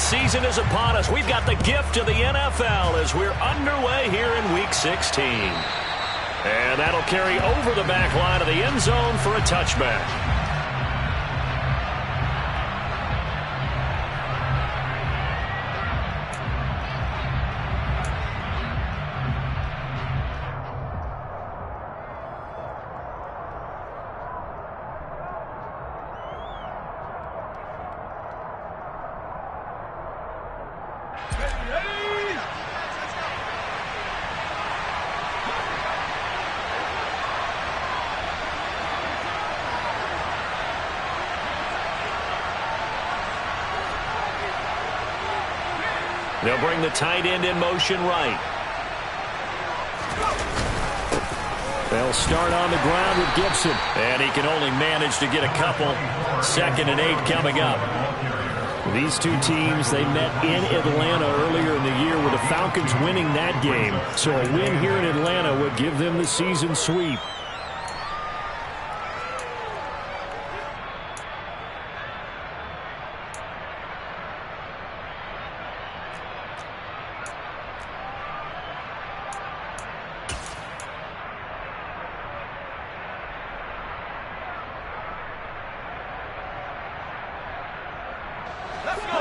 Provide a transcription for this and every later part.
season is upon us. We've got the gift of the NFL as we're underway here in Week 16. And that'll carry over the back line of the end zone for a touchback. They'll bring the tight end in motion right. They'll start on the ground with Gibson. And he can only manage to get a couple. 2nd and 8 coming up. These two teams, they met in Atlanta earlier in the year with the Falcons winning that game. So a win here in Atlanta would give them the season sweep.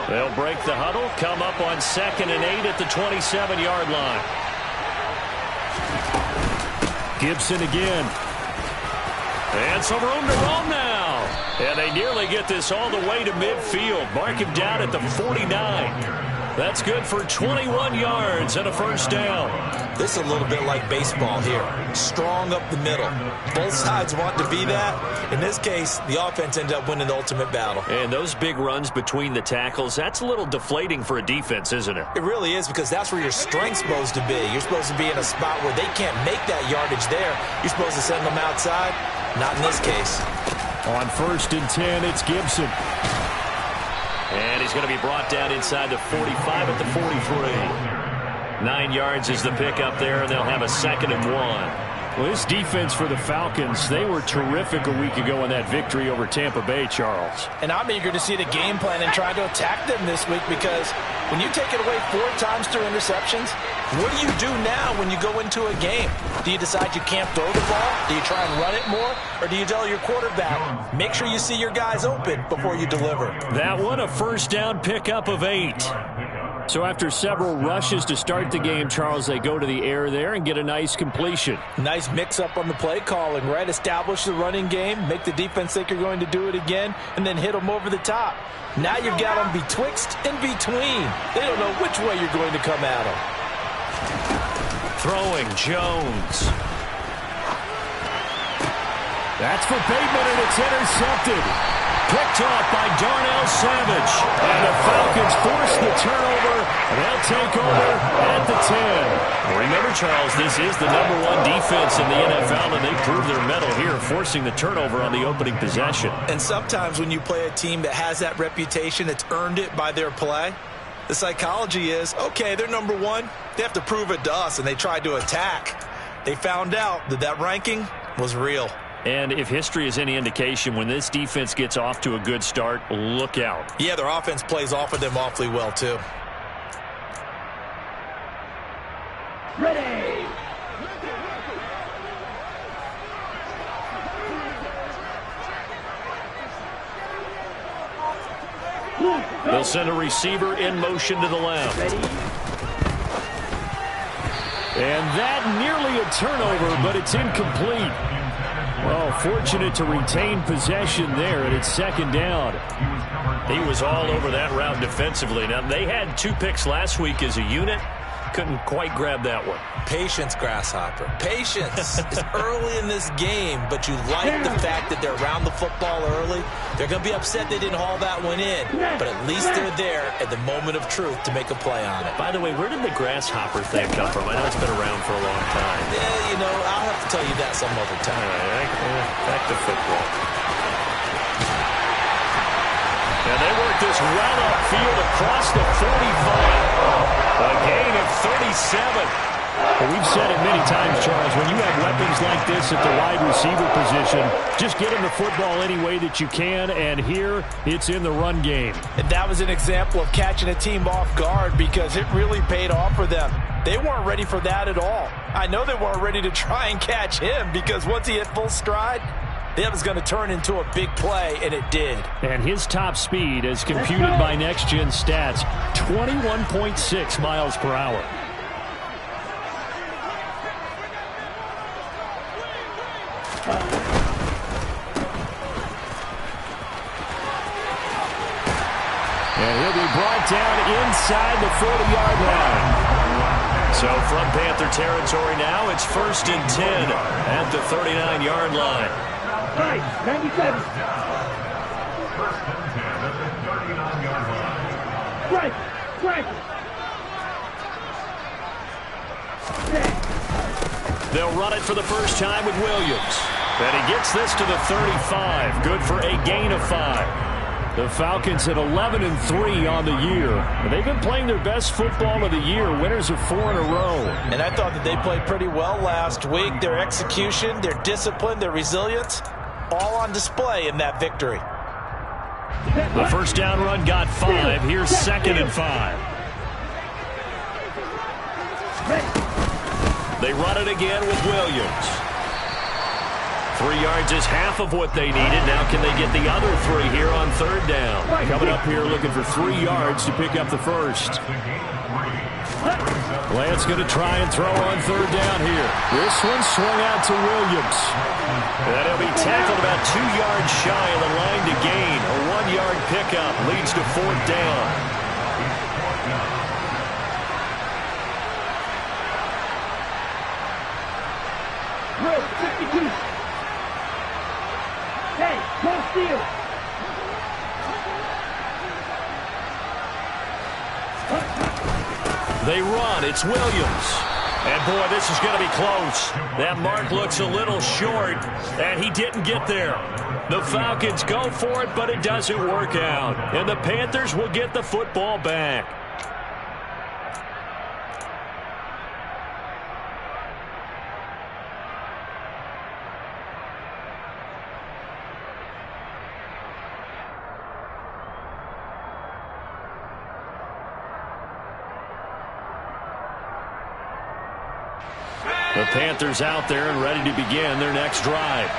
They'll break the huddle, come up on 2nd and 8 at the 27-yard line. Gibson again. And some room to roam now. And they nearly get this all the way to midfield. Mark him down at the 49. That's good for 21 yards and a first down. This is a little bit like baseball here. Strong up the middle. Both sides want to be that. In this case, the offense ended up winning the ultimate battle. And those big runs between the tackles, that's a little deflating for a defense, isn't it? It really is, because that's where your strength's supposed to be. You're supposed to be in a spot where they can't make that yardage there. You're supposed to send them outside. Not in this case. On 1st and 10, it's Gibson. And he's going to be brought down inside the 45 at the 43. 9 yards is the pickup there, and they'll have a 2nd and 1. Well, this defense for the Falcons, they were terrific a week ago in that victory over Tampa Bay, Charles. And I'm eager to see the game plan and try to attack them this week, because when you take it away 4 times through interceptions, what do you do now when you go into a game? Do you decide you can't throw the ball? Do you try and run it more? Or do you tell your quarterback, make sure you see your guys open before you deliver? That one, a first down pickup of 8. So after several rushes to start the game, Charles, they go to the air there and get a nice completion. Nice mix-up on the play calling, right? Establish the running game, make the defense think you're going to do it again, and then hit them over the top. Now you've got them betwixt and between. They don't know which way you're going to come at them. Throwing, Jones. That's for Bateman, and it's intercepted. Picked off by Darnell Savage. And the Falcons force the turnover. They'll take over at the 10. Remember, Charles, this is the #1 defense in the NFL, and they prove their mettle here, forcing the turnover on the opening possession. And sometimes when you play a team that has that reputation, it's earned it by their play. The psychology is, okay, they're #1. They have to prove it to us, and they tried to attack. They found out that that ranking was real. And if history is any indication, when this defense gets off to a good start, look out. Yeah, their offense plays off of them awfully well, too. Ready. They'll send a receiver in motion to the left. Ready. And that nearly a turnover, but it's incomplete. Well, fortunate to retain possession there, and it's 2nd down. He was all over that route defensively. Now, they had 2 picks last week as a unit. Couldn't quite grab that one. Patience, Grasshopper. Patience. It's early in this game, but you like the fact that they're around the football early. They're going to be upset they didn't haul that one in, but at least they're there at the moment of truth to make a play on it. By the way, where did the Grasshopper thing come from? I know it's been around for a long time. Yeah, you know, I'll have to tell you that some other time. All right, back to football. And they work this well upfield across the 45. A gain of 37. Well, we've said it many times, Charles, when you have weapons like this at the wide receiver position, just get them the football any way that you can, and here it's in the run game. And that was an example of catching a team off guard because it really paid off for them. They weren't ready for that at all. I know they weren't ready to try and catch him because once he hit full stride, that was going to turn into a big play, and it did. And his top speed, as computed by Next Gen Stats, 21.6 miles per hour. And he'll be brought down inside the 40-yard line. So from Panther territory now, it's 1st and 10 at the 39-yard line. Right, 97. Right. They'll run it for the first time with Williams. And he gets this to the 35. Good for a gain of 5. The Falcons at 11-3 on the year. They've been playing their best football of the year. Winners of 4 in a row. And I thought that they played pretty well last week. Their execution, their discipline, their resilience, all on display in that victory. The first down run got 5. Here's 2nd and 5. They run it again with Williams. 3 yards is half of what they needed. Now can they get the other 3 here on 3rd down? Coming up here looking for 3 yards to pick up the first. Lance going to try and throw on 3rd down here. This one swung out to Williams. And he'll be tackled about 2 yards shy of the line to gain. A 1-yard pickup leads to 4th down. They run. It's Williams. And, boy, this is going to be close. That mark looks a little short, and he didn't get there. The Falcons go for it, but it doesn't work out. And the Panthers will get the football back. The Panthers out there and ready to begin their next drive.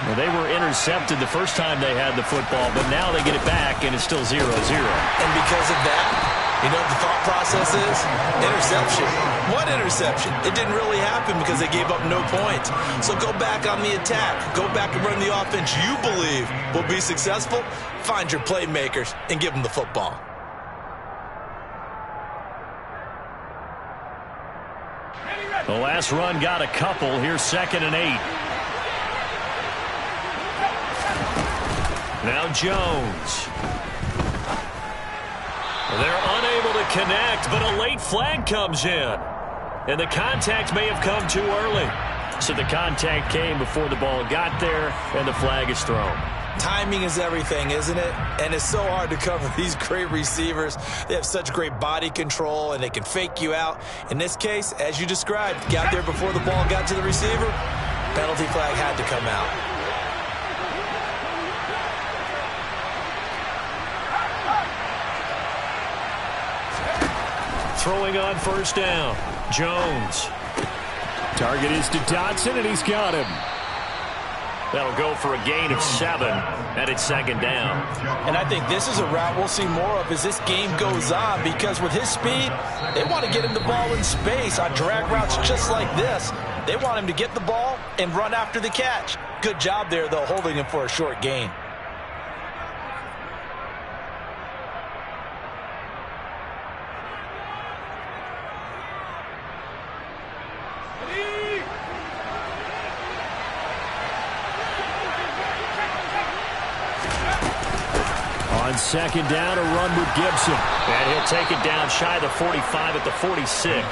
Well, they were intercepted the first time they had the football, but now they get it back, and it's still 0-0. And because of that, you know what the thought process is? Interception. What interception? It didn't really happen because they gave up no points. So go back on the attack. Go back and run the offense you believe will be successful. Find your playmakers and give them the football. The last run got a couple. Here's 2nd and 8. Now Jones. They're unable to connect, but a late flag comes in. And the contact may have come too early. So the contact came before the ball got there, and the flag is thrown. Timing is everything, isn't it? And it's so hard to cover these great receivers. They have such great body control, and they can fake you out. In this case, as you described, got there before the ball got to the receiver. Penalty flag had to come out. Throwing on 1st down. Jones. Target is to Dotson, and he's got him. That'll go for a gain of 7, and it's 2nd down. And I think this is a route we'll see more of as this game goes on, because with his speed, they want to get him the ball in space on drag routes just like this. They want him to get the ball and run after the catch. Good job there, though, holding him for a short gain. On 2nd down, a run with Gibson. And he'll take it down shy of the 45 at the 46.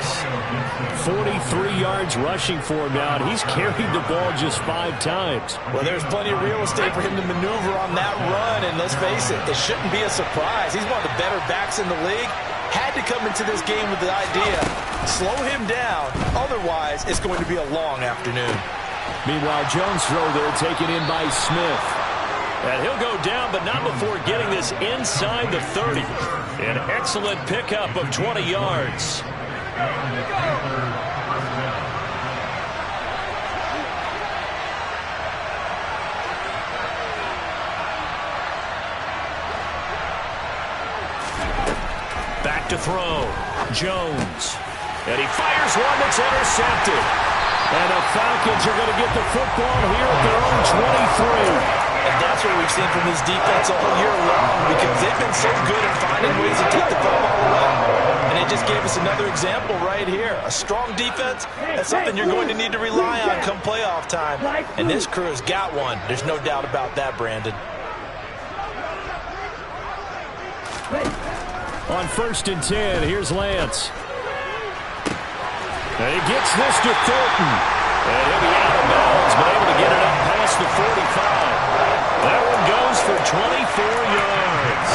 43 yards rushing for him now, and he's carried the ball just 5 times. Well, there's plenty of real estate for him to maneuver on that run, and let's face it, it shouldn't be a surprise. He's one of the better backs in the league. Had had to come into this game with the idea, slow him down, otherwise it's going to be a long afternoon. Meanwhile, Jones' throw there taken in by Smith. And he'll go down, but not before getting this inside the 30. An excellent pickup of 20 yards. Back to throw. Jones. And he fires one that's intercepted. And the Falcons are going to get the football here at their own 23. And that's what we've seen from this defense all year long, because they've been so good at finding ways to take the football away. And it just gave us another example right here. A strong defense, that's something you're going to need to rely on come playoff time. And this crew has got one. There's no doubt about that, Brandon. On 1st and 10, here's Lance. And he gets this to Thornton. And he'll be out of bounds, but able to get it up past the 45. That one goes for 24 yards.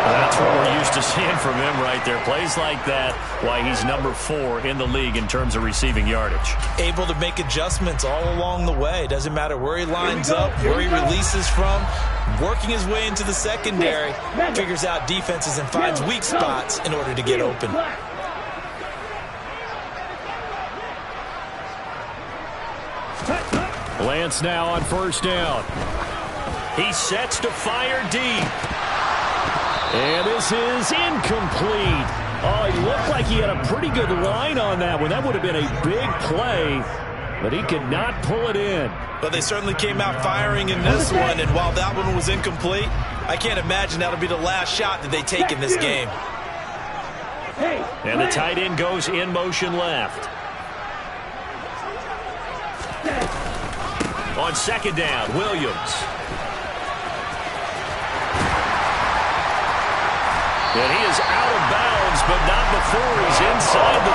That's what we're used to seeing from him right there. Plays like that, why he's number 4 in the league in terms of receiving yardage. Able to make adjustments all along the way. Doesn't matter where he lines up, where he releases from. Working his way into the secondary, figures out defenses and finds weak spots in order to get open. Lance now on 1st down. He sets to fire deep. And this is incomplete. Oh, he looked like he had a pretty good line on that one. That would have been a big play, but he could not pull it in. But they certainly came out firing in this one, and while that one was incomplete, I can't imagine that'll be the last shot that they take in this game. And the tight end goes in motion left. On 2nd down, Williams. And he is out of bounds, but not before he's inside the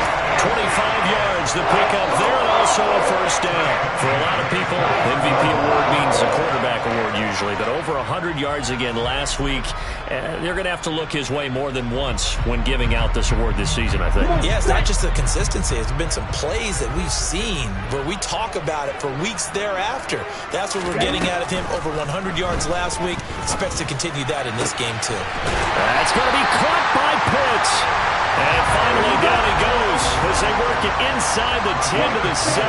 30. 25 yards, the pickup there, and also a 1st down. For a lot of people, MVP award means a quarterback award usually, but over 100 yards again last week. They're going to have to look his way more than once when giving out this award this season, I think. Yeah, it's not just the consistency. It's been some plays that we've seen where we talk about it for weeks thereafter. That's what we're getting out of him. Over 100 yards last week. Expects to continue that in this game, too. That's going to be caught by Pitts. And finally down he goes as they work it inside the 10 to the 7.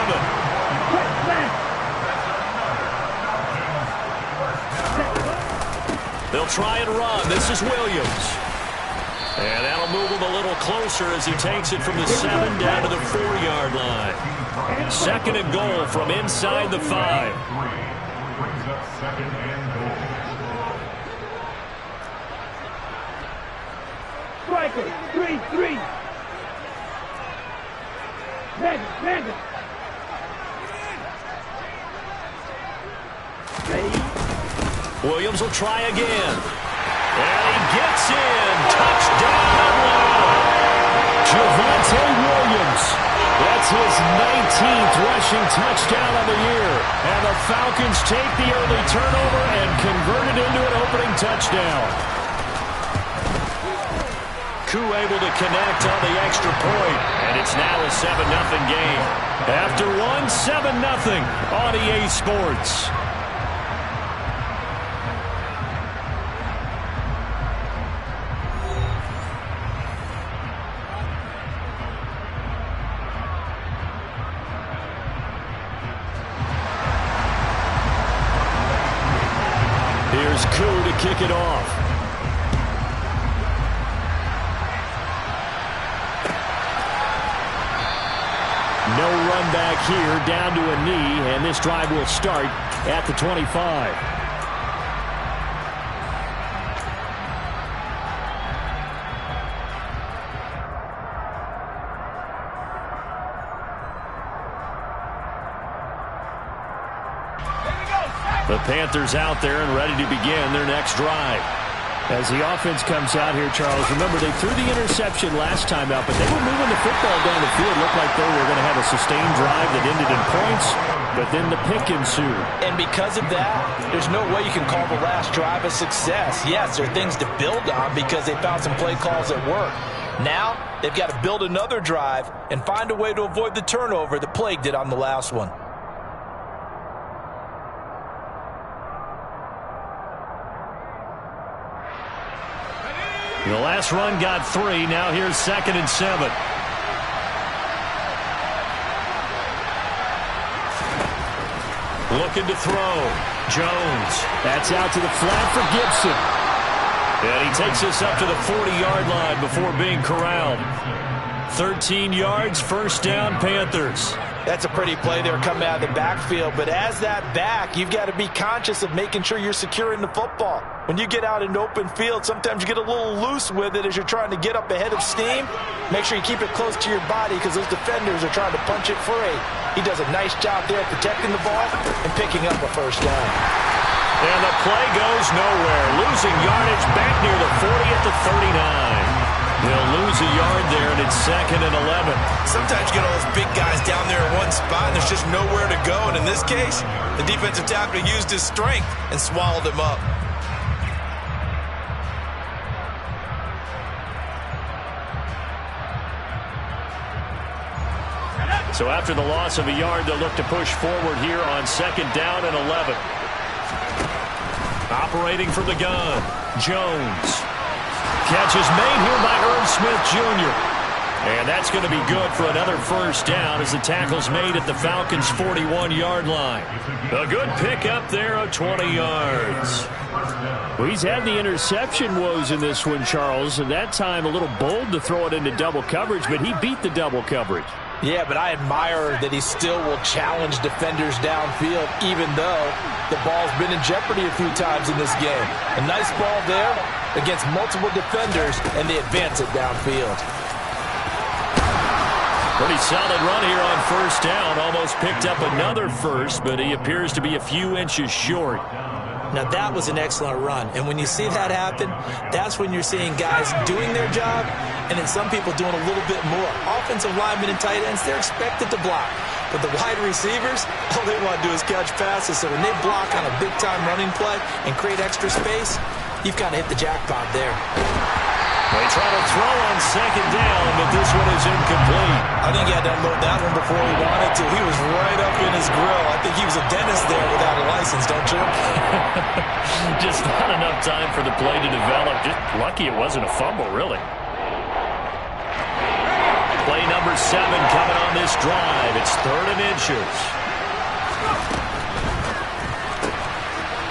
They'll try and run. This is Williams. And that'll move him a little closer as he takes it from the 7 down to the 4-yard line. 2nd and goal from inside the 5. Striker, 3-3. Mega. Williams will try again. And he gets in. Touchdown, Atlanta. Javonte Williams. That's his 19th rushing touchdown of the year. And the Falcons take the early turnover and convert it into an opening touchdown. Koo able to connect on the extra point. And it's now a 7-0 game. After one, 7-0 on EA Sports. Here's Koo to kick it off. No run back here, down to a knee, and this drive will start at the 25. The Panthers out there and ready to begin their next drive. As the offense comes out here, Charles, remember they threw the interception last time out, but they were moving the football down the field. Looked like they were going to have a sustained drive that ended in points, but then the pick ensued. And because of that, there's no way you can call the last drive a success. Yes, there are things to build on because they found some play calls that work. Now, they've got to build another drive and find a way to avoid the turnover that plagued it on the last one. The last run got 3. Now here's 2nd and 7. Looking to throw. Jones. That's out to the flat for Gibson. And he takes us up to the 40-yard line before being corralled. 13 yards, first down, Panthers. That's a pretty play there coming out of the backfield. But as that back, you've got to be conscious of making sure you're securing the football. When you get out in open field, sometimes you get a little loose with it as you're trying to get up ahead of steam. Make sure you keep it close to your body because those defenders are trying to punch it free. He does a nice job there protecting the ball and picking up a first down. And the play goes nowhere. Losing yardage back near the 40 at the 39. They'll lose a yard there, and it's 2nd and 11. Sometimes you get all those big guys down there in one spot, and there's just nowhere to go. And in this case, the defensive tackle used his strength and swallowed him up. So after the loss of a yard, they'll look to push forward here on 2nd down and 11. Operating from the gun, Jones. Catch is made here by Irv Smith Jr. And that's going to be good for another first down as the tackle's made at the Falcons' 41-yard line. A good pick up there of 20 yards. Well, he's had the interception woes in this one, Charles, and that time a little bold to throw it into double coverage, but he beat the double coverage. Yeah, but I admire that he still will challenge defenders downfield, even though the ball's been in jeopardy a few times in this game. A nice ball there against multiple defenders, and they advance it downfield. Pretty solid run here on first down. Almost picked up another first, but he appears to be a few inches short. Now, that was an excellent run. And when you see that happen, that's when you're seeing guys doing their job and then some people doing a little bit more. Offensive linemen and tight ends, they're expected to block. But the wide receivers, all they want to do is catch passes. So when they block on a big-time running play and create extra space, you've got to hit the jackpot there. They try to throw on 2nd down, but this one is incomplete. I think he had to unload that one before he wanted to. He was right up in his grill. I think he was a dentist there without a license, don't you? Just not enough time for the play to develop. Just lucky it wasn't a fumble, really. Play number 7 coming on this drive. It's 3rd and inches.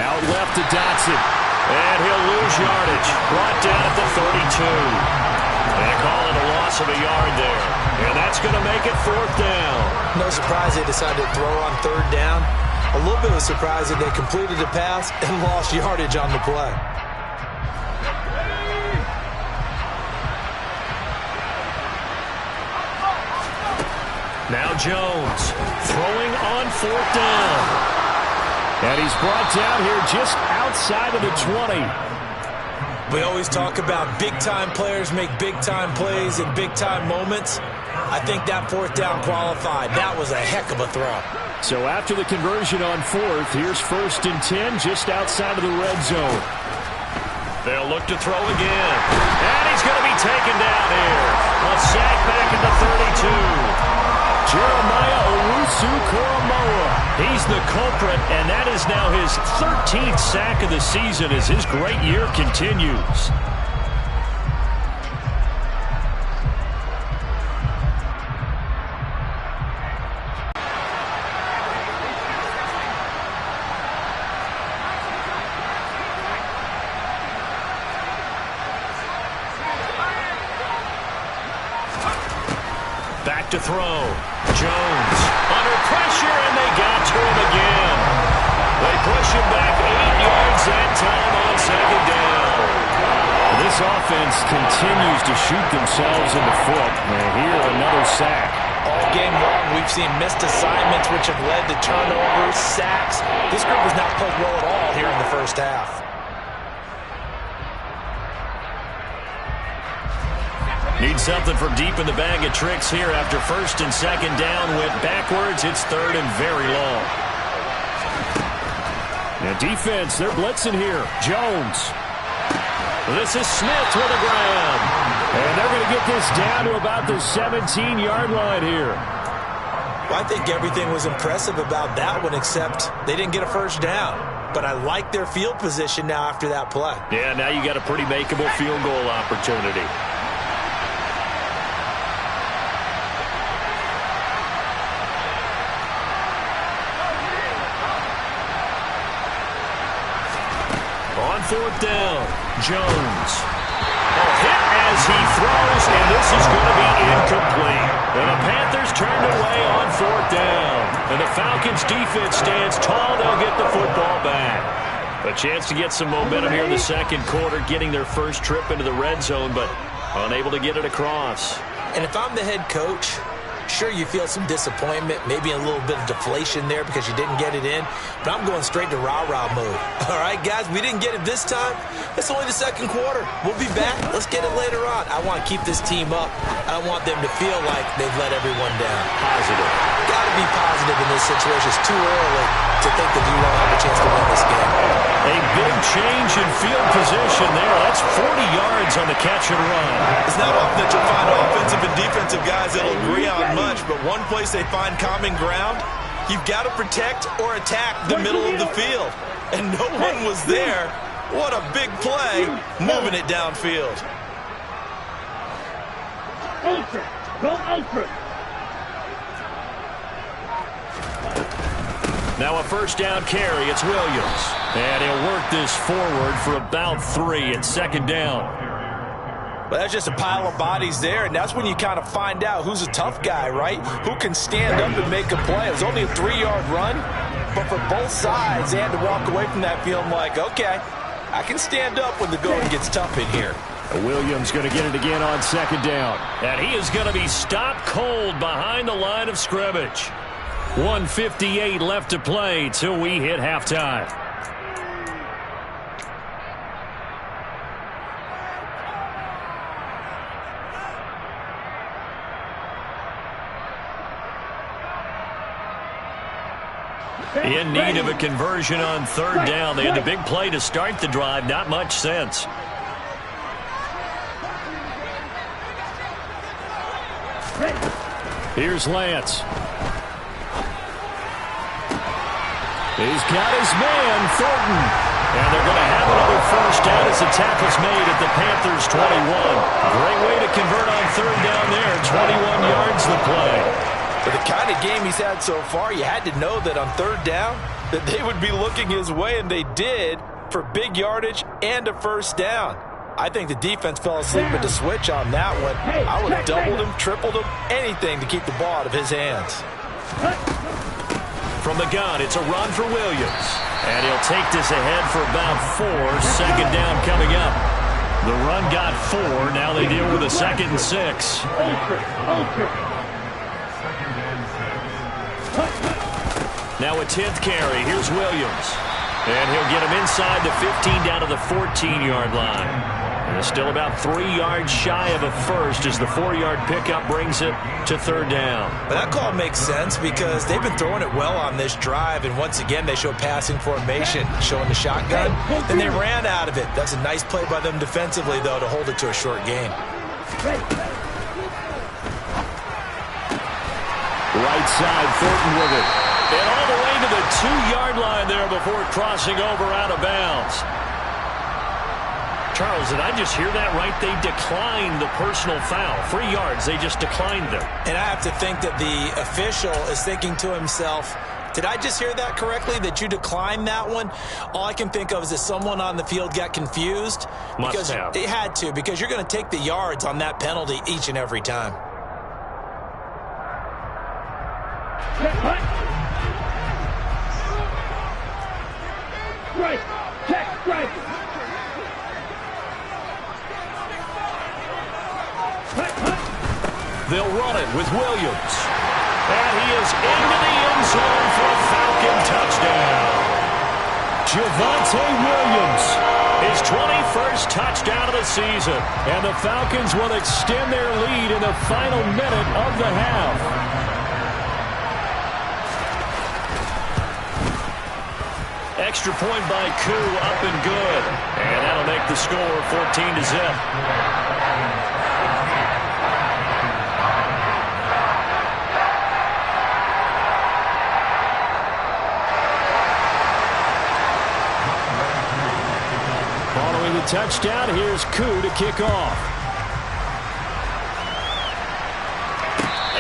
Out left to Dotson. And he'll lose yardage. Brought down at the 32. They call it a loss of a yard there. And that's going to make it 4th down. No surprise they decided to throw on 3rd down. A little bit of a surprise that they completed the pass and lost yardage on the play. Now Jones throwing on 4th down. And he's brought down here just outside of the 20. We always talk about big-time players make big-time plays in big-time moments. I think that 4th down qualified. That was a heck of a throw. So after the conversion on 4th, here's 1st and 10 just outside of the red zone. They'll look to throw again. And he's going to be taken down here. A sack back at the 32. Jeremiah Owusu-Koramoah. He's the culprit, and that is now his 13th sack of the season as his great year continues. Back to throw. Jones under pressure, and they got to him again. They push him back 8 yards that time on 2nd down. This offense continues to shoot themselves in the foot. And here, another sack. All game long, we've seen missed assignments which have led to turnovers, sacks. This group has not played well at all here in the first half. Need something from deep in the bag of tricks here after first and second down went backwards. It's third and very long. Now defense, they're blitzing here. Jones. This is Smith with a grab. And they're going to get this down to about the 17-yard line here. Well, I think everything was impressive about that one except they didn't get a first down. But I like their field position now after that play. Yeah, now you got a pretty makeable field goal opportunity. On fourth down, Jones. Hit as he throws, and this is going to be incomplete. And the Panthers turned away on fourth down. And the Falcons' defense stands tall. They'll get the football back. A chance to get some momentum here in the second quarter, getting their first trip into the red zone, but unable to get it across. And if I'm the head coach, sure, you feel some disappointment, maybe a little bit of deflation there because you didn't get it in, but I'm going straight to rah-rah mode. All right, guys, we didn't get it this time. It's only the second quarter. We'll be back. Let's get it later on. I want to keep this team up. I don't want them to feel like they've let everyone down. Positive. Got to be positive in this situation. It's too early to think that you won't have a chance to win this game. A big change in field position there. That's 40 yards on the catch and run. It's not often that you'll find offensive and defensive guys that'll agree on much, but one place they find common ground, you've got to protect or attack the middle of the field. And no one was there. What a big play, moving it downfield. Ultra. Go ultra. Now a first down carry. It's Williams. And he'll work this forward for about 3 at second down. But that's just a pile of bodies there, and that's when you kind of find out who's a tough guy, right? Who can stand up and make a play. It was only a 3-yard run, but for both sides, they had to walk away from that feeling like, okay, I can stand up when the going gets tough in here. Williams going to get it again on second down. And he is going to be stopped cold behind the line of scrimmage. 1:58 left to play till we hit halftime. In need of a conversion on third down. They had the big play to start the drive. Not much sense. Here's Lance. He's got his man, Thornton. And they're going to have another first down as the tackle's made at the Panthers' 21. Great way to convert on third down there. 21 yards the play. For the kind of game he's had so far, you had to know that on third down that they would be looking his way, and they did for big yardage and a first down. I think the defense fell asleep at the switch on that one. I would have doubled him, tripled him, anything to keep the ball out of his hands. From the gun, it's a run for Williams. And he'll take this ahead for about 4. Second down coming up. The run got 4. Now they deal with a 2nd and 6. Now a 10th carry. Here's Williams. And he'll get him inside the 15 down to the 14-yard line. And it's still about 3 yards shy of a first as the 4-yard pickup brings it to third down. But that call makes sense because they've been throwing it well on this drive, and once again they show passing formation, showing the shotgun. Then they ran out of it. That's a nice play by them defensively, though, to hold it to a short gain. Right side, Thornton with it. And all the way to the 2-yard line there before crossing over out of bounds. Charles, did I just hear that right? They declined the personal foul. 3 yards, they just declined them. And I have to think that the official is thinking to himself, did I just hear that correctly, that you declined that one? All I can think of is that someone on the field got confused. Must have. They had to, because you're going to take the yards on that penalty each and every time. Strike. Check. Strike. They'll run it with Williams. And he is into the end zone for a Falcon touchdown. Javonte Williams, his 21st touchdown of the season. And the Falcons will extend their lead in the final minute of the half. Extra point by Koo, up and good. And that'll make the score 14-0. Following the touchdown, here's Koo to kick off.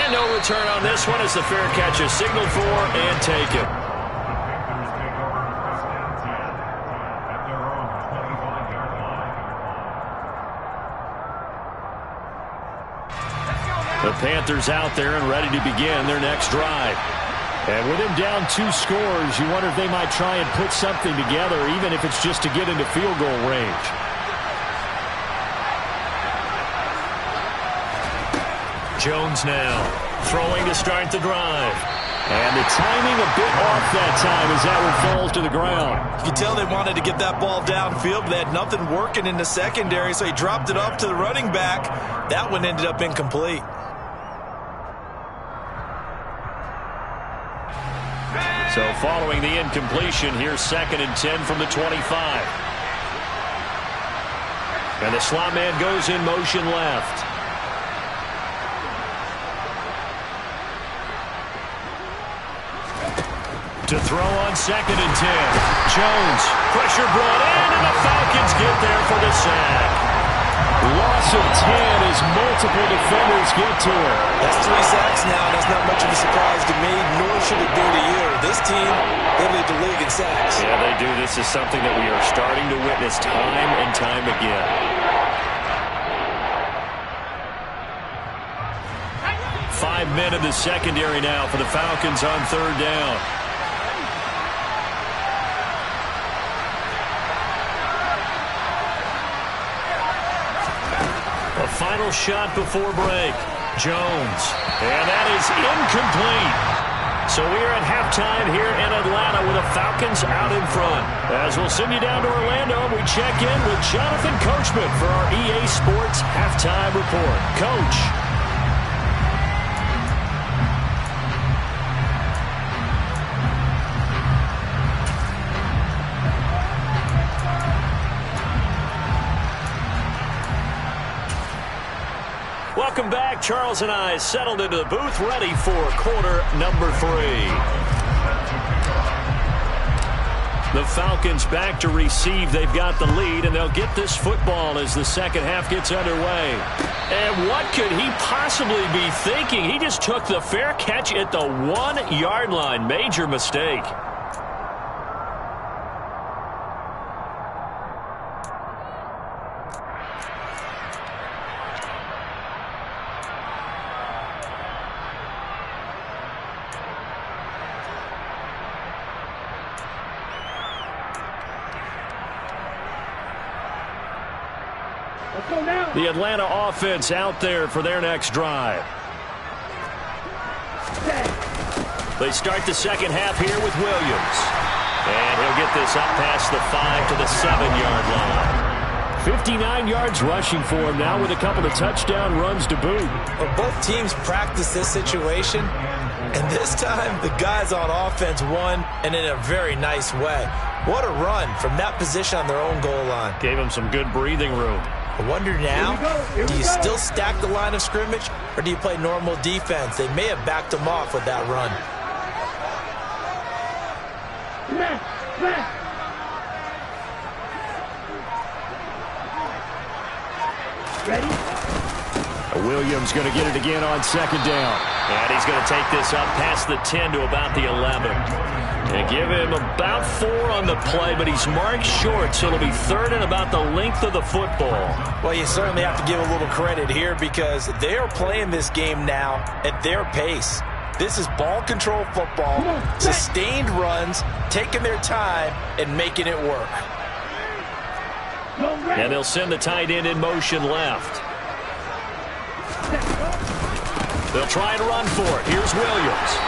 And no return on this one as the fair catch is signaled for and taken. The Panthers out there and ready to begin their next drive. And with him down 2 scores, you wonder if they might try and put something together, even if it's just to get into field goal range. Jones now throwing to start the drive. And the timing a bit off that time as that one falls to the ground. You can tell they wanted to get that ball downfield, but they had nothing working in the secondary, so he dropped it off to the running back. That one ended up incomplete. So following the incompletion, here's 2nd and 10 from the 25. And the slot man goes in motion left. To throw on 2nd and 10. Jones, pressure brought in, and the Falcons get there for the sack. Loss of 10 as multiple defenders get to it. That's 3 sacks now. That's not much of a surprise to me, nor should it be to you. This team, they lead the league in sacks. Yeah, they do. This is something that we are starting to witness time and time again. 5 men in the secondary now for the Falcons on 3rd down. A final shot before break. Jones. And that is incomplete. So we are at halftime here in Atlanta with the Falcons out in front. As we'll send you down to Orlando, we check in with Jonathan Coachman for our EA Sports Halftime Report. Coach. Welcome back. Charles and I settled into the booth, ready for quarter number 3. The Falcons back to receive. They've got the lead, and they'll get this football as the second half gets underway. And what could he possibly be thinking? He just took the fair catch at the 1-yard line. Major mistake. The Atlanta offense out there for their next drive. They start the second half here with Williams. And he'll get this up past the 5 to the 7-yard line. 59 yards rushing for him now with a couple of touchdown runs to boot. Well, both teams practice this situation, and this time the guys on offense won, and in a very nice way. What a run from that position on their own goal line. Gave him some good breathing room. I wonder now, do you still stack the line of scrimmage, or do you play normal defense? They may have backed him off with that run. Ready? Williams going to get it again on 2nd down. And he's going to take this up past the 10 to about the 11. And give him about 4 on the play, but he's marked short, so it'll be 3rd and about the length of the football. Well, you certainly have to give a little credit here because they are playing this game now at their pace. This is ball control football, sustained runs, taking their time, and making it work. And they'll send the tight end in motion left. They'll try and run for it. Here's Williams.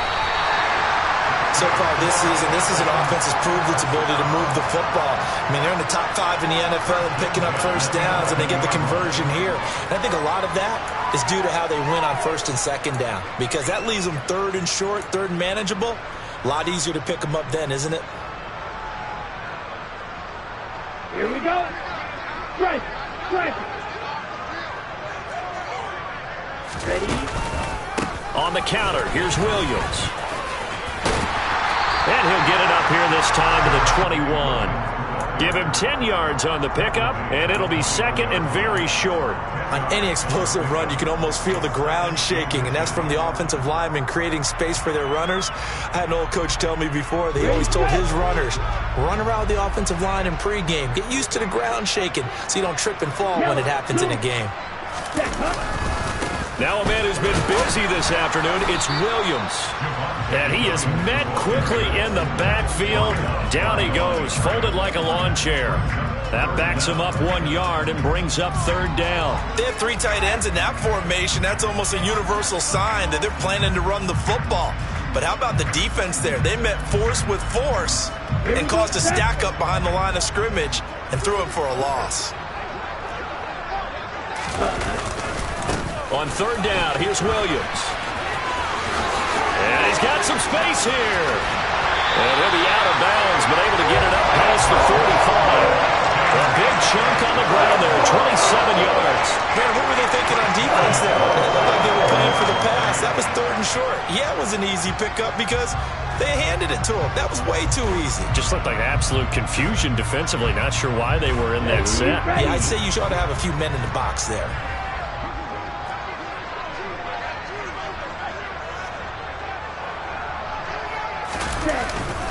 So far this season, this is an offense that's proved its ability to move the football. I mean, they're in the top 5 in the NFL and picking up first downs, and they get the conversion here. And I think a lot of that is due to how they win on first and second down, because that leaves them third and short, third and manageable. A lot easier to pick them up then, isn't it? Here we go. Strike. Strike. Ready? On the counter, here's Williams. And he'll get it up here this time to the 21. Give him 10 yards on the pickup, and it'll be second and very short. On any explosive run, you can almost feel the ground shaking, and that's from the offensive linemen creating space for their runners. I had an old coach tell me before, they always told his runners, run around the offensive line in pregame. Get used to the ground shaking so you don't trip and fall when it happens in a game. Now a man who's been busy this afternoon, it's Williams. And he is met quickly in the backfield. Down he goes, folded like a lawn chair. That backs him up 1 yard and brings up third down. They have 3 tight ends in that formation. That's almost a universal sign that they're planning to run the football. But how about the defense there? They met force with force and caused a stack up behind the line of scrimmage and threw him for a loss. On third down, here's Williams. And he's got some space here. And he'll be out of bounds, but able to get it up past the 45. A big chunk on the ground there, 27 yards. Man, what were they thinking on defense there? It looked like they were playing for the pass. That was third and short. Yeah, it was an easy pickup because they handed it to him. That was way too easy. Just looked like absolute confusion defensively. Not sure why they were in that set. Yeah, I'd say you ought to have a few men in the box there.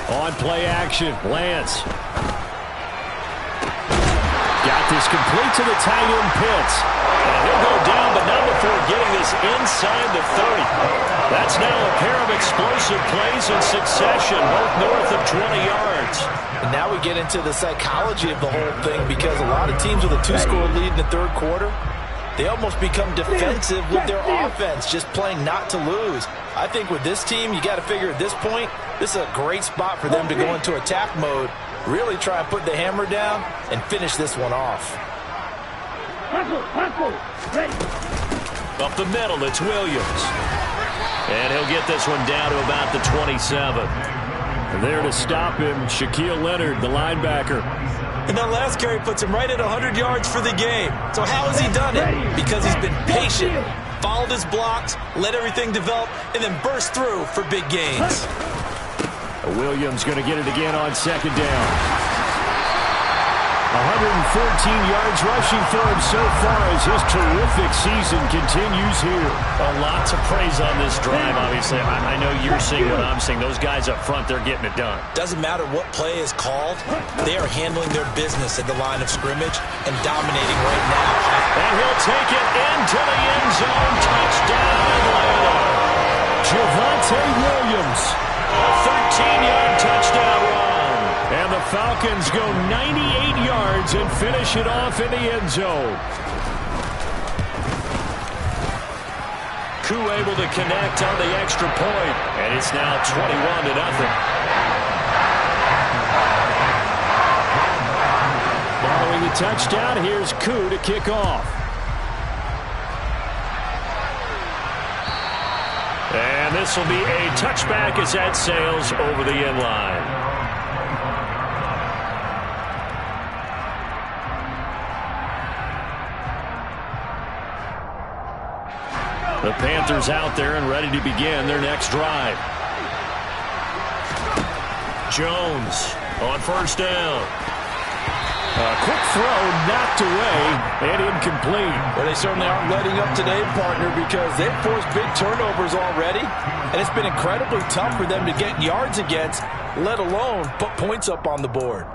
On play action, Lance. Got this complete to the tight end Pitts. And he'll go down, but not before getting this inside the 30. That's now a pair of explosive plays in succession, both north of 20 yards. And now we get into the psychology of the whole thing, because a lot of teams with a 2-score lead in the third quarter, they almost become defensive with their offense, just playing not to lose. I think with this team, you got to figure at this point, this is a great spot for them to go into attack mode, really try and put the hammer down and finish this one off. Up the middle, it's Williams. And he'll get this one down to about the 27. And there to stop him, Shaquille Leonard, the linebacker. And that last carry puts him right at 100 yards for the game. So how has he done it? Because he's been patient, followed his blocks, let everything develop, and then burst through for big gains. Williams going to get it again on second down. 114 yards rushing for him so far as his terrific season continues here. A lot to praise on this drive, obviously. I know you're seeing what I'm seeing. Those guys up front, they're getting it done. Doesn't matter what play is called. They are handling their business at the line of scrimmage and dominating right now. And he'll take it into the end zone. Touchdown, Atlanta. Javonte Williams. A 13-yard touchdown run. And the Falcons go 98 yards and finish it off in the end zone. Koo able to connect on the extra point. And it's now 21-0. Following the touchdown, here's Koo to kick off. And this will be a touchback as that sails over the end line. The Panthers out there and ready to begin their next drive. Jones on first down. A quick throw knocked away and incomplete. Well, they certainly aren't letting up today, partner, because they've forced big turnovers already, and it's been incredibly tough for them to get yards against, let alone put points up on the board.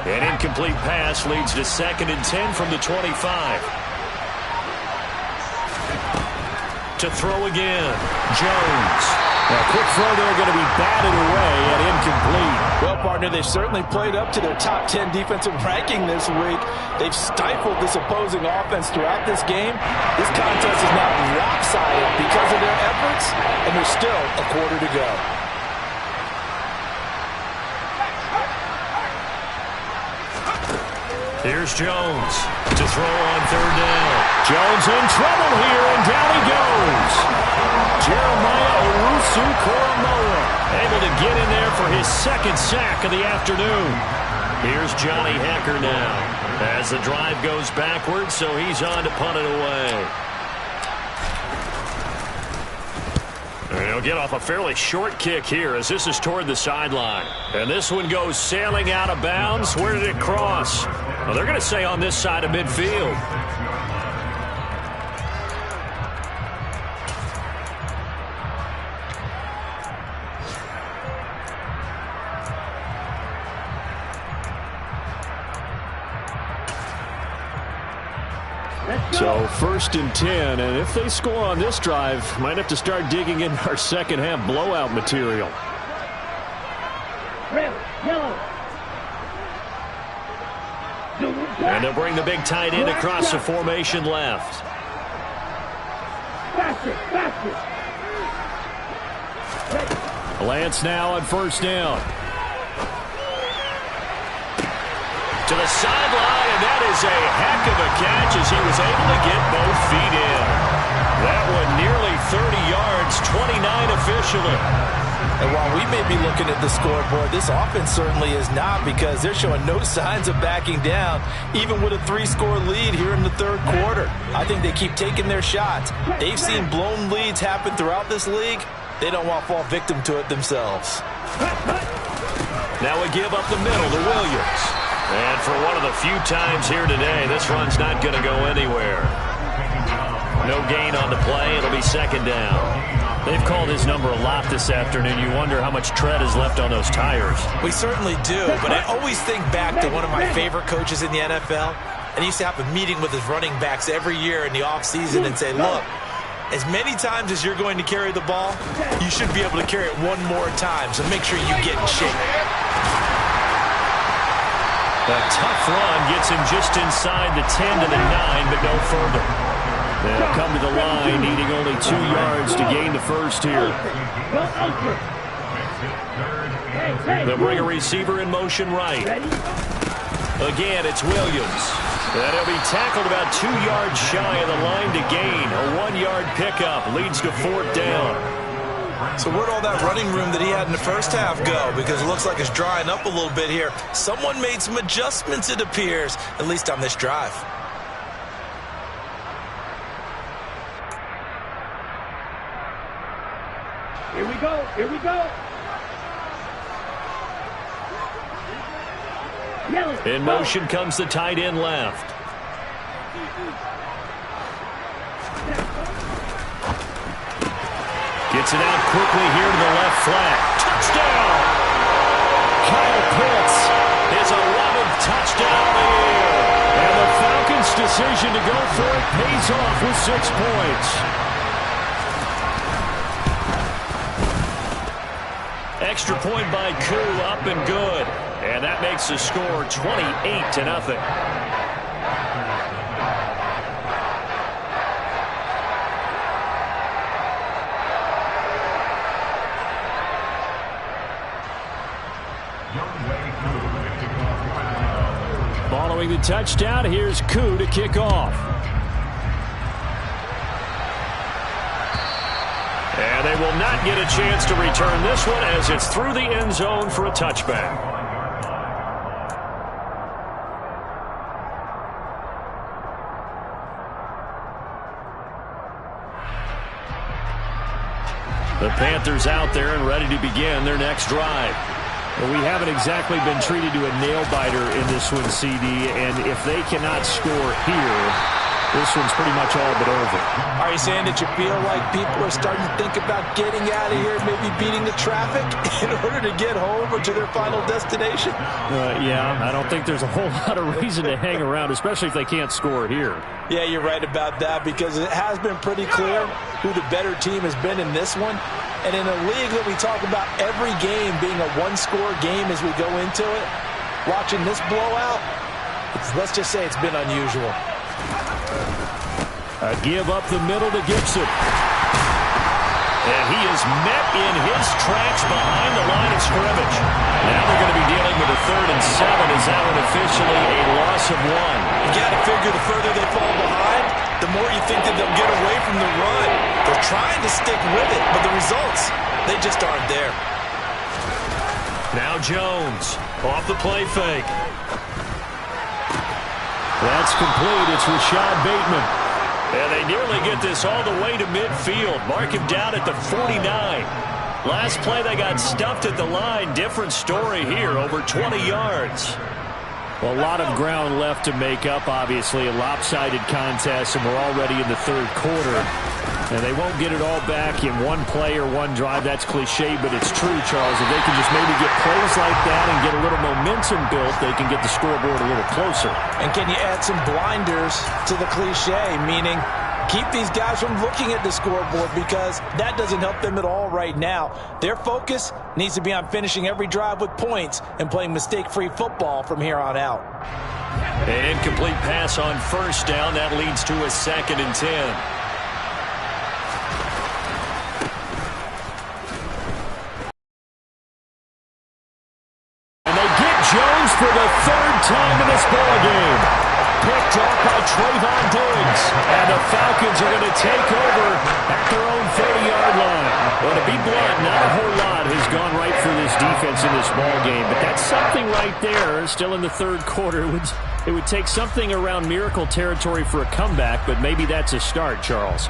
An incomplete pass leads to 2nd and 10 from the 25. to throw again. Jones. A quick throw there going to be batted away and incomplete. Well, partner, they've certainly played up to their top 10 defensive ranking this week. They've stifled this opposing offense throughout this game. This contest is now lopsided because of their efforts, and there's still a quarter to go. Here's Jones to throw on third down. Jones in trouble here, and down he goes. Jeremiah Owusu-Koramoah able to get in there for his second sack of the afternoon. Here's Johnny Hekker now as the drive goes backwards, so he's on to punt it away. And he'll get off a fairly short kick here as this is toward the sideline. And this one goes sailing out of bounds. Where did it cross? Well, they're going to say on this side of midfield. So 1st and 10, and if they score on this drive, might have to start digging in our second half blowout material. Red, yellow. And they'll bring the big tight end across the formation left. Faster, faster. Lance now on 1st down. To the sideline, and that is a heck of a catch as he was able to get both feet in. That one nearly 30 yards, 29 officially. And while we may be looking at the scoreboard, this offense certainly is not, because they're showing no signs of backing down, even with a 3-score lead here in the third quarter. I think they keep taking their shots. They've seen blown leads happen throughout this league. They don't want to fall victim to it themselves. Now we give up the middle to Williams. And for one of the few times here today, this run's not going to go anywhere. No gain on the play. It'll be 2nd down. They've called his number a lot this afternoon. You wonder how much tread is left on those tires. We certainly do, but I always think back to one of my favorite coaches in the NFL. And he used to have a meeting with his running backs every year in the offseason and say, look, as many times as you're going to carry the ball, you should be able to carry it one more time, so make sure you get in shape. A tough run gets him just inside the 10 to the 9, but no further. They'll come to the line, needing only 2 yards to gain the first here. They'll bring a receiver in motion right. Again, it's Williams. And he'll be tackled about 2 yards shy of the line to gain. A 1-yard pickup leads to 4th down. So where'd all that running room that he had in the first half go? Because it looks like it's drying up a little bit here. Someone made some adjustments, it appears, at least on this drive. Here we go, here we go. Yellow. In motion comes the tight end left. Gets it out quickly here to the left flat. Touchdown! Kyle Pitts, his 11th touchdown of the year. And the Falcons' decision to go for it pays off with 6 points. Extra point by Koo, up and good. And that makes the score 28-0. Following the touchdown, here's Koo to kick off. And they will not get a chance to return this one as it's through the end zone for a touchback. The Panthers out there and ready to begin their next drive. Well, we haven't exactly been treated to a nail-biter in this one, CD, and if they cannot score here, this one's pretty much all but over. Are you saying that you feel like people are starting to think about getting out of here, maybe beating the traffic in order to get home or to their final destination? Yeah, I don't think there's a whole lot of reason to hang around, especially if they can't score here. Yeah, you're right about that, because it has been pretty clear who the better team has been in this one. And in a league that we talk about every game being a one-score game as we go into it, watching this blowout, let's just say it's been unusual. A give up the middle to Gibson. And he is met in his tracks behind the line of scrimmage. Now they're going to be dealing with a 3rd and 7 as that one officially a loss of 1. You got to figure the further they fall behind, the more you think that they'll get away from the run. They're trying to stick with it, but the results, they just aren't there. Now Jones off the play fake. That's complete. It's Rashad Bateman. And they nearly get this all the way to midfield. Mark him down at the 49. Last play they got stuffed at the line. Different story here, over 20 yards. Well, a lot of ground left to make up, obviously. A lopsided contest, and we're already in the 3rd quarter. And they won't get it all back in one play or one drive. That's cliche, but it's true, Charles. If they can just maybe get plays like that and get a little momentum built, they can get the scoreboard a little closer. And can you add some blinders to the cliche, meaning keep these guys from looking at the scoreboard, because that doesn't help them at all right now. Their focus needs to be on finishing every drive with points and playing mistake-free football from here on out. An incomplete pass on 1st down. That leads to a 2nd and 10. Jones for the 3rd time in this ballgame. Picked off by Trayvon Diggs. And the Falcons are going to take over at their own 30-yard line. Well, to be blunt, not a whole lot has gone right for this defense in this ballgame. But that's something right there. Still in the 3rd quarter. It would take something around miracle territory for a comeback, but maybe that's a start, Charles.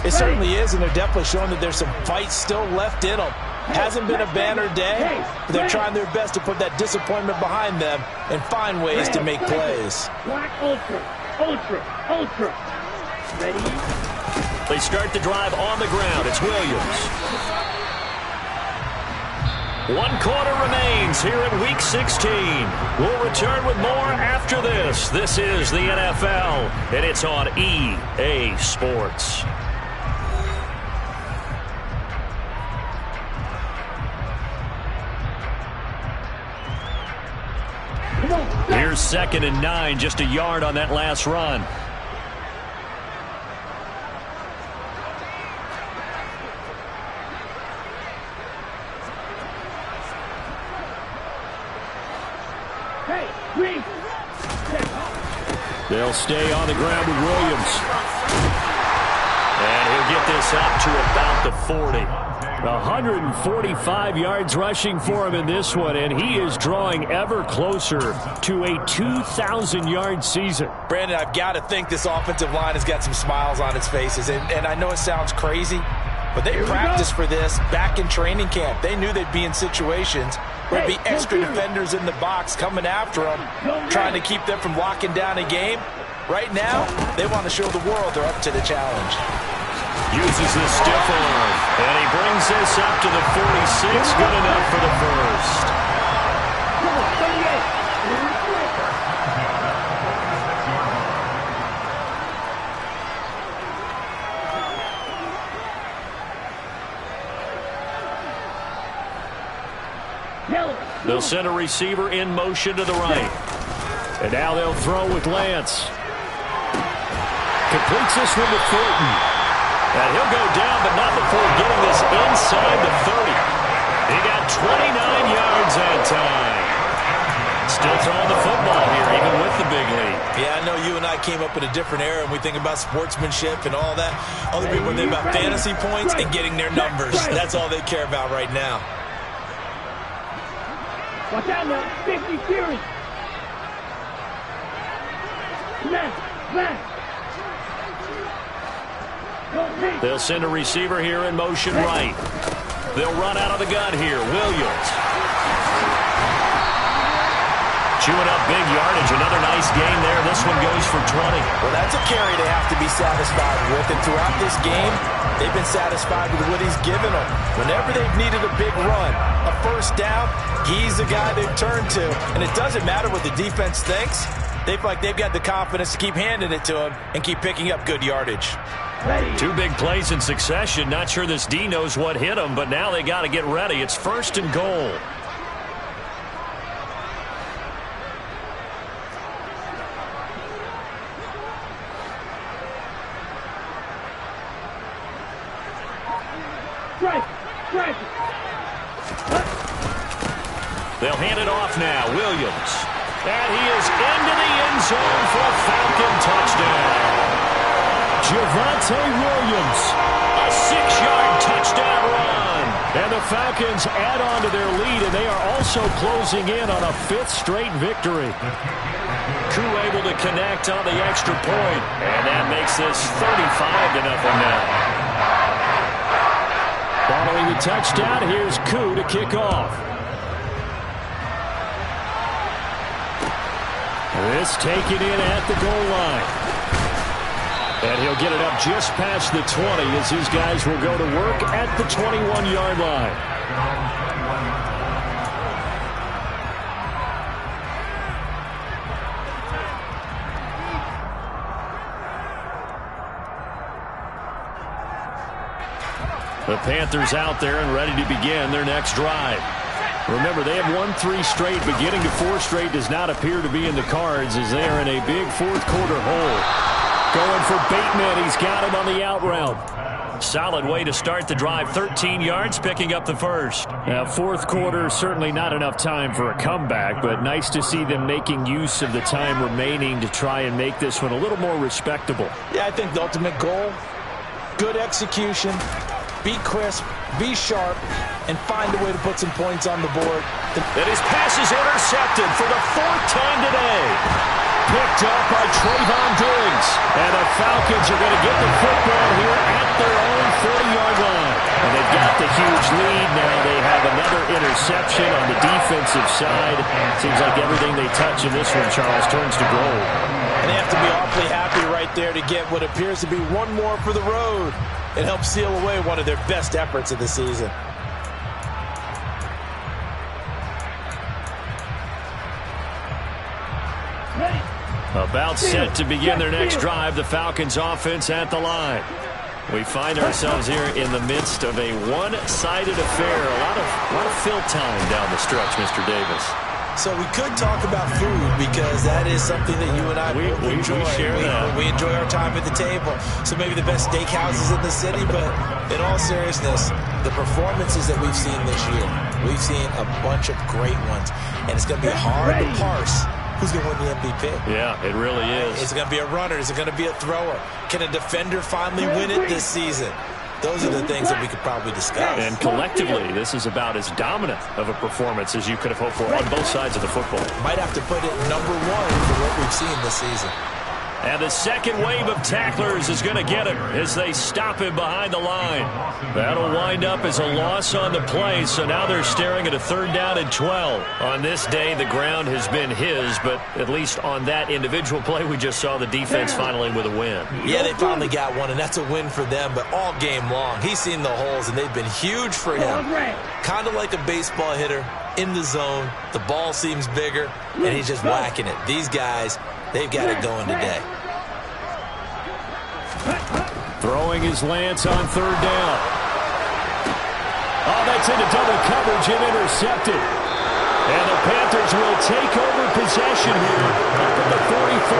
It certainly is, and they're definitely showing that there's some fight still left in them. Hasn't been a banner day, but they're trying their best to put that disappointment behind them and find ways to make plays. Black ultra, ultra, ultra. Ready? They start the drive on the ground. It's Williams. 1 quarter remains here in Week 16. We'll return with more after this. This is the NFL, and it's on EA Sports. Here's 2nd and 9, just a yard on that last run. Hey, please. They'll stay on the ground with Williams. And he'll get this up to about the 40. 145 yards rushing for him in this one, and he is drawing ever closer to a 2,000-yard season. Brandon, I've got to think this offensive line has got some smiles on its faces, and I know it sounds crazy, but they practiced for this back in training camp. They knew they'd be in situations where there'd be extra defenders in the box coming after them, trying to keep them from locking down a game. Right now, they want to show the world they're up to the challenge. Uses the stiff arm, and he brings this up to the 46. Good enough for the first. They'll send a receiver in motion to the right. And now they'll throw with Lance. Completes this one to Fulton. And he'll go down, but not before getting this inside the 30. He got 29 yards that time. Still throwing the football here, even with the big lead. Yeah, I know you and I came up in a different era, and we think about sportsmanship and all that. Other people think about fantasy points and getting their numbers. That's all they care about right now. Watch out now, 50 series. Left, left. They'll send a receiver here in motion right. They'll run out of the gun here. Williams. chewing up big yardage. Another nice gain there. This one goes for 20. Well, that's a carry they have to be satisfied with. And throughout this game, they've been satisfied with what he's given them. Whenever they've needed a big run, a first down, he's the guy they've turned to. And it doesn't matter what the defense thinks. They feel like they've got the confidence to keep handing it to him and keep picking up good yardage. 2 big plays in succession. Not sure this D knows what hit him, but now they got to get ready. It's 1st and goal. They'll hand it off now. Williams. And he is into the end zone for a Falcon touchdown. Javonte Williams. A 6-yard touchdown run. And the Falcons add on to their lead, and they are also closing in on a 5th straight victory. Koo able to connect on the extra point. And that makes this 35-0 now. Following the touchdown, here's Koo to kick off. This taken in at the goal line. And he'll get it up just past the 20 as his guys will go to work at the 21-yard line. The Panthers out there and ready to begin their next drive. Remember, they have won 3 straight, but getting to 4 straight does not appear to be in the cards as they are in a big 4th quarter hole. Going for Bateman. He's got him on the out route. Solid way to start the drive. 13 yards, picking up the first. Now, 4th quarter, certainly not enough time for a comeback, but nice to see them making use of the time remaining to try and make this one a little more respectable. Yeah, I think the ultimate goal, good execution, be crisp, be sharp, and find a way to put some points on the board. And his pass is intercepted for the 4th time today. Picked up by Trayvon Diggs. And the Falcons are going to get the football here at their own 40-yard line. And they've got the huge lead now. They have another interception on the defensive side. Seems like everything they touch in this one, Charles, turns to gold. And they have to be awfully happy right there to get what appears to be one more for the road. It helps seal away one of their best efforts of the season. About set to begin their next drive, the Falcons offense at the line. We find ourselves here in the midst of a one-sided affair. A lot of fill time down the stretch, Mr. Davis. So we could talk about food because that is something that you and I enjoy. We enjoy our time at the table. So maybe the best steakhouses in the city, but in all seriousness, the performances that we've seen this year, we've seen a bunch of great ones. And it's going to be hard to parse who's going to win the MVP. Yeah, it really is. Is it going to be a runner? Is it going to be a thrower? Can a defender finally win it this season? Those are the things that we could probably discuss. And collectively, this is about as dominant of a performance as you could have hoped for on both sides of the football. Might have to put it #1 for what we've seen this season. And the second wave of tacklers is going to get him as they stop him behind the line. That'll wind up as a loss on the play, so now they're staring at a 3rd down and 12. On this day, the ground has been his, but at least on that individual play, we just saw the defense finally with a win. Yeah, they finally got one, and that's a win for them, but all game long, he's seen the holes, and they've been huge for him. Kind of like a baseball hitter in the zone. The ball seems bigger, and he's just whacking it. These guys, they've got it going today. Throwing his Lance on 3rd down. Oh, that's into double coverage and intercepted. And the Panthers will take over possession here at the 44.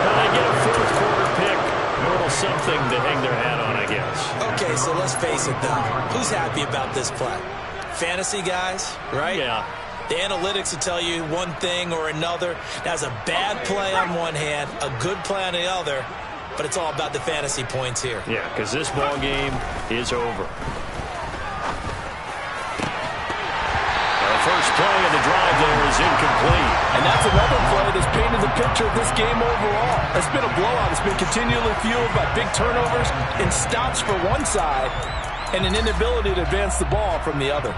Now they get a 4th quarter pick. A little something to hang their hat on, I guess. Okay, so let's face it, though. Who's happy about this play? Fantasy guys, right? Yeah. The analytics will tell you one thing or another. That's a bad play on one hand, a good play on the other, but it's all about the fantasy points here. Yeah, because this ball game is over. The first play of the drive there is incomplete. And that's another play that's painted the picture of this game overall. It's been a blowout. It's been continually fueled by big turnovers and stops for one side and an inability to advance the ball from the other.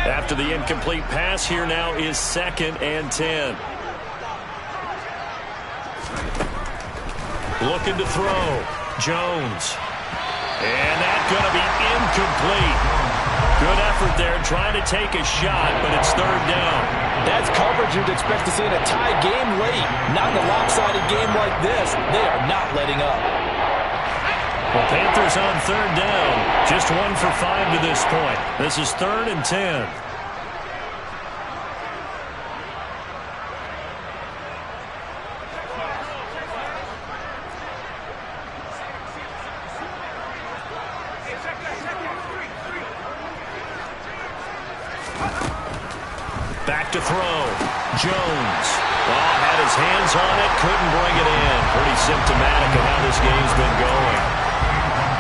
After the incomplete pass, here now is 2nd and 10. Looking to throw. Jones. And that's going to be incomplete. Good effort there trying to take a shot, but it's 3rd down. That's coverage you'd expect to see in a tie game late. Not in a lopsided game like this. They are not letting up. Well, Panthers on 3rd down. Just 1 for 5 to this point. This is 3rd and 10. Back to throw. Jones. Oh, had his hands on it, couldn't bring it in. Pretty symptomatic of how this game's been going.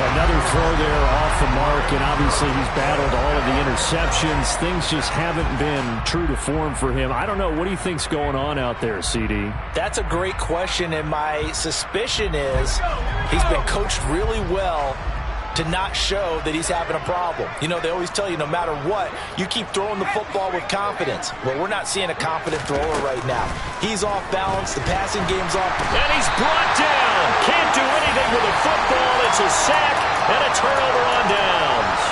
Another throw there off the mark, and obviously he's battled all of the interceptions. Things just haven't been true to form for him. I don't know. What do you think's going on out there, CD? That's a great question, and my suspicion is he's been coached really well to not show that he's having a problem. You know, they always tell you no matter what, you keep throwing the football with confidence. Well, we're not seeing a confident thrower right now. He's off balance. The passing game's off. And he's brought down. Can't do anything with a football. It's a sack and a turnover on downs.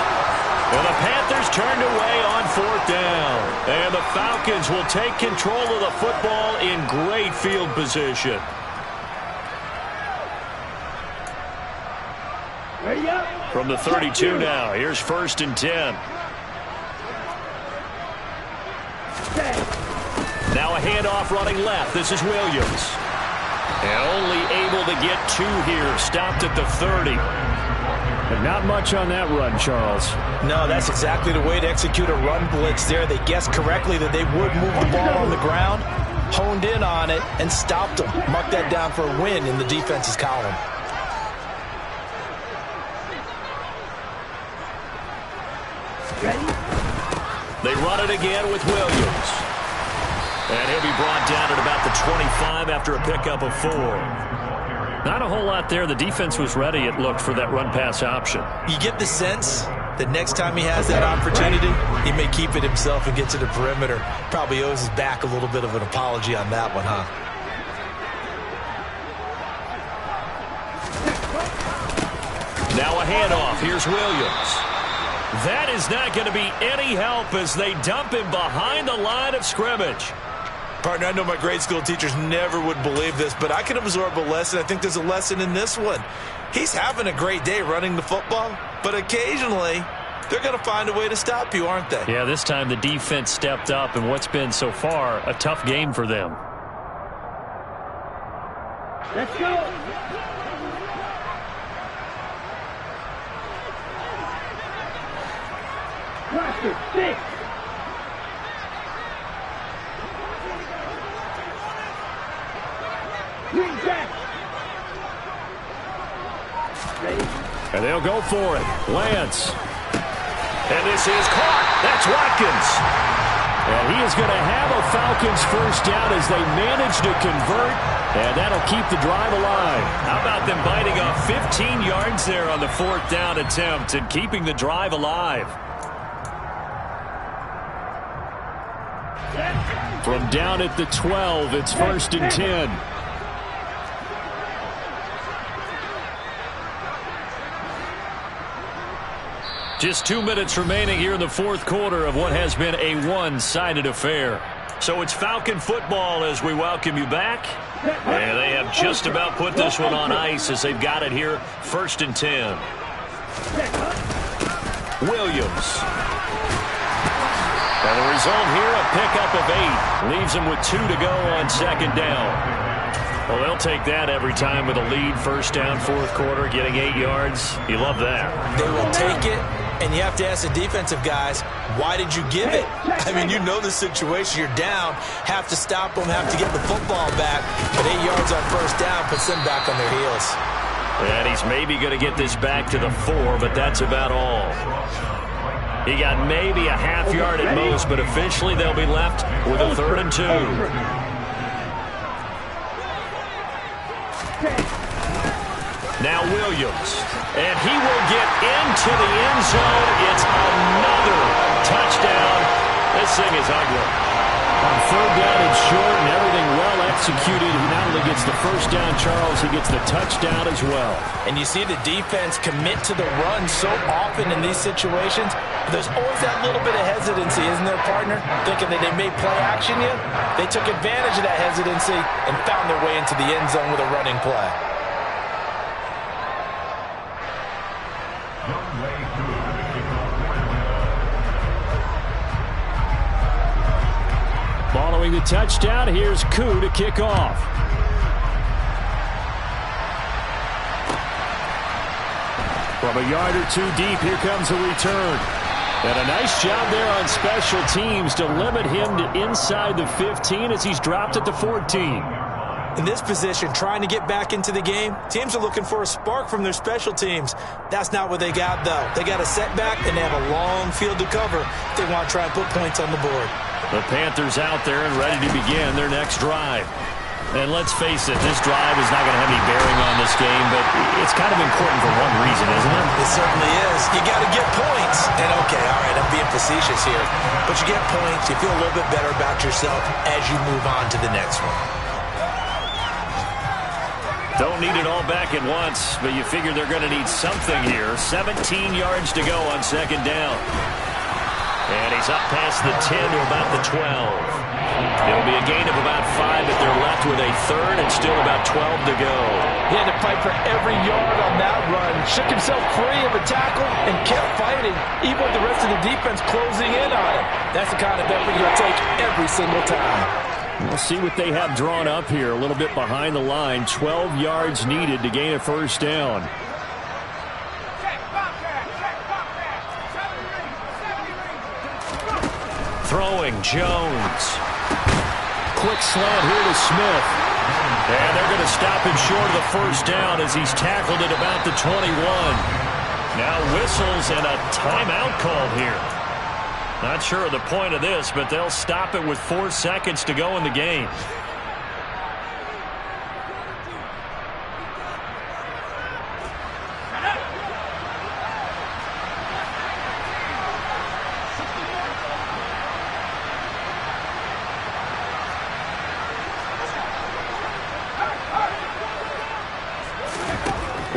And the Panthers turned away on 4th down. And the Falcons will take control of the football in great field position. From the 32 now, here's 1st and 10. Now a handoff running left. This is Williams. And only able to get 2 here. Stopped at the 30. And not much on that run, Charles. No, that's exactly the way to execute a run blitz there. They guessed correctly that they would move the ball on the ground, honed in on it, and stopped them. Mark that down for a win in the defense's column. They run it again with Williams. And he'll be brought down at about the 25 after a pickup of 4. Not a whole lot there. The defense was ready, it looked, for that run-pass option. You get the sense that next time he has that opportunity, he may keep it himself and get to the perimeter. Probably owes his back a little bit of an apology on that one, huh? Now a handoff. Here's Williams. That is not going to be any help as they dump him behind the line of scrimmage. Partner, I know my grade school teachers never would believe this, but I can absorb a lesson. I think there's a lesson in this one. He's having a great day running the football, but occasionally they're going to find a way to stop you, aren't they? Yeah, this time the defense stepped up in what's been so far a tough game for them. Let's go. Cluster 6. Green back. Ready? And they'll go for it. Lance. And this is caught. That's Watkins. And he is going to have a Falcons first down as they manage to convert. And that'll keep the drive alive. How about them biting off 15 yards there on the 4th down attempt and keeping the drive alive? From down at the 12, it's 1st and 10. Just 2 minutes remaining here in the 4th quarter of what has been a one-sided affair. So it's Falcon football as we welcome you back. And they have just about put this one on ice as they've got it here, 1st and 10. Williams. And the result here, a pickup of 8. Leaves them with 2 to go on 2nd down. Well, they'll take that every time with a lead, 1st down, 4th quarter, getting 8 yards. You love that. They will take it, and you have to ask the defensive guys, why did you give it? I mean, you know the situation. You're down, have to stop them, have to get the football back. But 8 yards on 1st down puts them back on their heels. And he's maybe going to get this back to the 4, but that's about all. He got maybe a half yard at most, but officially they'll be left with a 3rd and 2. Now Williams, and he will get into the end zone. It's another touchdown. This thing is ugly. On third down and short and everything well executed, he not only gets the first down, Charles, he gets the touchdown as well. And you see the defense commit to the run so often in these situations. There's always that little bit of hesitancy, isn't there, partner? Thinking that they may play action you. They took advantage of that hesitancy and found their way into the end zone with a running play. Following the touchdown, here's Koo to kick off. From a yard or two deep, here comes a return. And a nice job there on special teams to limit him to inside the 15 as he's dropped at the 14. In this position, trying to get back into the game, teams are looking for a spark from their special teams. That's not what they got, though. They got a setback, and they have a long field to cover if they want to try and put points on the board. The Panthers out there and ready to begin their next drive. And let's face it, this drive is not going to have any bearing on this game, but it's kind of important for one reason, isn't it? It certainly is. You got to get points. And, okay, all right, I'm being facetious here. But you get points, you feel a little bit better about yourself as you move on to the next one. Don't need it all back at once, but you figure they're going to need something here. 17 yards to go on second down. And he's up past the 10 to about the 12. It'll be a gain of about 5 if they're left with a third and still about 12 to go. He had to fight for every yard on that run. Shook himself free of a tackle and kept fighting, even with the rest of the defense closing in on him. That's the kind of effort you'll take every single time. We'll see what they have drawn up here. A little bit behind the line. 12 yards needed to gain a first down. Throwing, Jones. Quick slant here to Smith. And they're going to stop him short of the first down as he's tackled at about the 21. Now whistles and a timeout called here. Not sure of the point of this, but they'll stop it with 4 seconds to go in the game.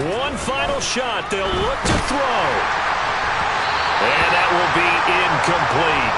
One final shot. They'll look to throw. And that will be incomplete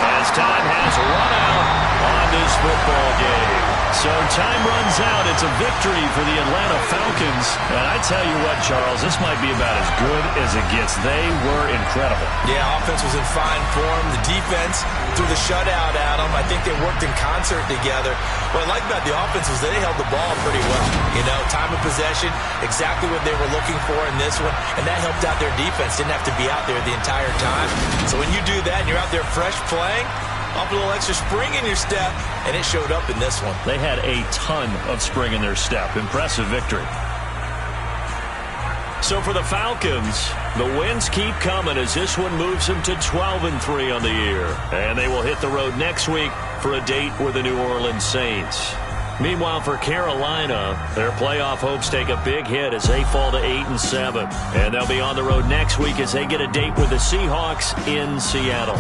as time has run out on this football game. So time runs out. It's a victory for the Atlanta Falcons. And I tell you what, Charles, this might be about as good as it gets. They were incredible. Yeah, offense was in fine form. The defense threw the shutout at them. I think they worked in concert together. What I like about the offense was they held the ball pretty well. You know, time of possession, exactly what they were looking for in this one, and that helped out their defense. Didn't have to be out there the entire time. So when you do that and you're out there fresh playing, up a little extra spring in your step, and it showed up in this one. They had a ton of spring in their step. Impressive victory. So for the Falcons, the wins keep coming as this one moves them to 12-3 on the year. And they will hit the road next week for a date with the New Orleans Saints. Meanwhile, for Carolina, their playoff hopes take a big hit as they fall to 8-7. And they'll be on the road next week as they get a date with the Seahawks in Seattle.